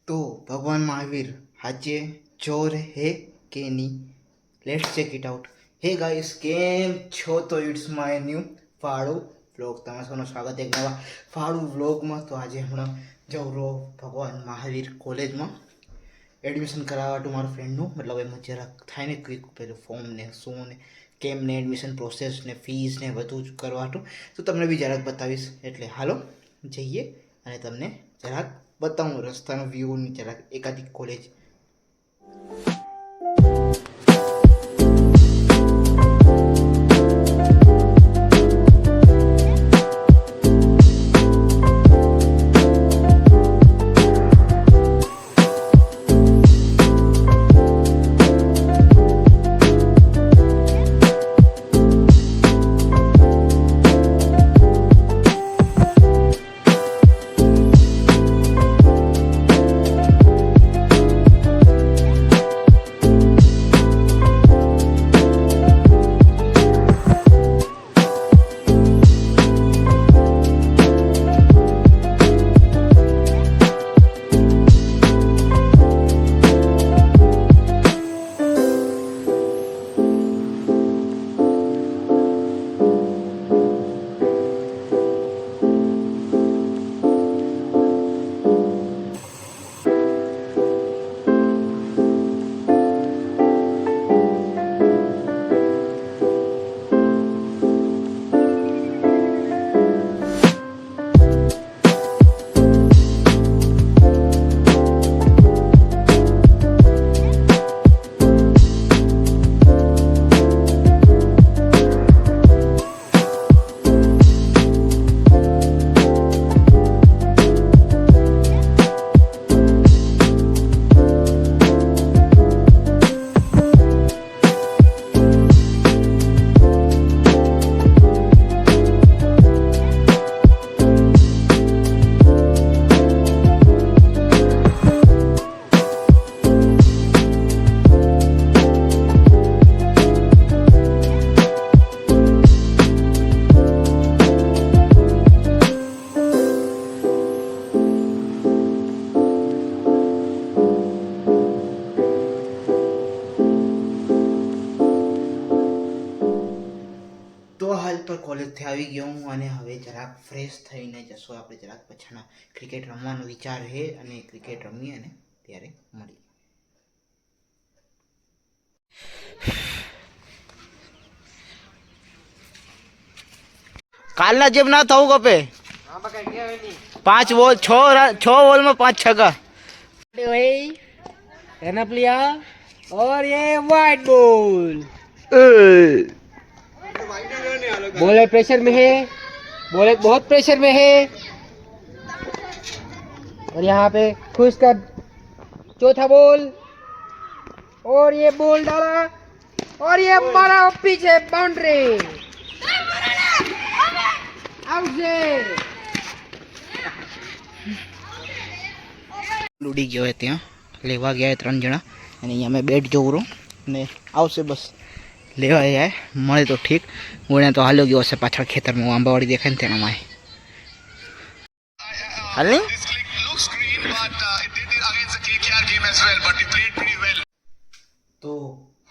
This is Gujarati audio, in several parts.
तो भगवान महावीर हाचे चोर है के नहीं let's check it out hey guys केम छो तो इट्स माय न्यू फाड़ू व्लॉग तमारा सबનું સ્વાગત એક નવા ફાળુ વ્લોગમાં। તો આજે હમણાં જવરો ભગવાન મહાવીર કોલેજમાં એડમિશન કરાવવા મારા ફ્રેન્ડનું મતલબ એમ જરાક થાય ને ક્વિક પેલું ફોર્મ ને શું ને કેમ ને એડમિશન પ્રોસેસ ને ફીસ ને બધું જ કરવાટું તો તમને બી જરાક બતાવીશ। એટલે હાલો જઈએ અને તમને જરાક बताऊँ रस्ता व्यू नहीं चला एकाधिक कॉलेज। तो हाल पर कॉलेज थी आई गयो हूँ અને હવે જરાક ફ્રેશ થઈને જશો આપણે જરાક પછાના ક્રિકેટ રમવાનો વિચાર છે અને ક્રિકેટ રમીએ અને ત્યારે મળીએ। કાલના જેમ ના થવું કપે 5 બોલ 6 બોલ में 5 छक्का रनअप लिया और ये वाइट बॉल। बॉलर प्रेशर में है, बॉलर बहुत प्रेशर में है और यहाँ पे खुश का चौथा बॉल और ये बॉल डाला और ये मारा पीछे बाउंड्री आउट से। लूडी गयो है त्या लेवा गया है 3 जणा અને અહીંયા મેં બેટ જોઉં ને આવશે બસ લેવા જાય મળે તો ઠીક હું તો હાલ્યો ગયો હશે પાછળ ખેતરમાં આંબાવાડી દેખાય ને તેના માં હાલ નહીં તો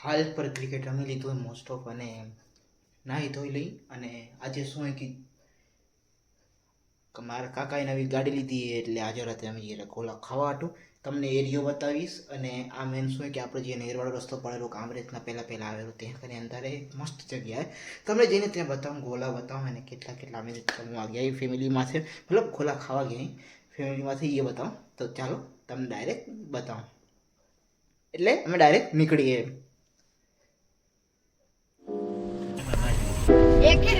હાલ પર ક્રિકેટ રમી લીધું મોસ્ટ ઓફ અને નાહી ધોઈ લઈ અને આજે શું કે મારા કાકાએ નવી ગાડી લીધી એટલે આજે રાતે અમે જઈએ ગોલા ખાવા હાટું તમને એરિયો બતાવીશ અને આ મેન શું કે આપણે જે નેરવાળો રસ્તો પડેલો કામરેજના પહેલાં આવેલો ત્યાં કરીને અંધારે મસ્ત જગ્યાએ તમને જઈને ત્યાં બતાવું ગોલા બતાવું અને કેટલા અમે જમવા ગયા ફેમિલીમાંથી મતલબ ગોલા ખાવા ગયા ફેમિલીમાંથી એ બતાવું। તો ચાલો તમને ડાયરેક્ટ બતાવું એટલે અમે ડાયરેક્ટ નીકળીએ। 1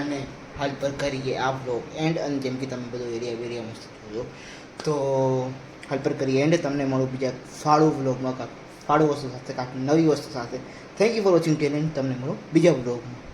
અને હાલ પર કરીએ આ વ્લોગ એન્ડ. અને જેમ કે તમે બધો એરિયા મસ્ત જોયો તો હાલ પર કરીએ એન્ડ. તમને મળું બીજા ફાળું વ્લોગમાં, કાંઈક ફાળું વસ્તુ સાથે, કાંઈક નવી વસ્તુ સાથે. Thank you for watching talent. તમને મળું બીજા વ્લોગમાં.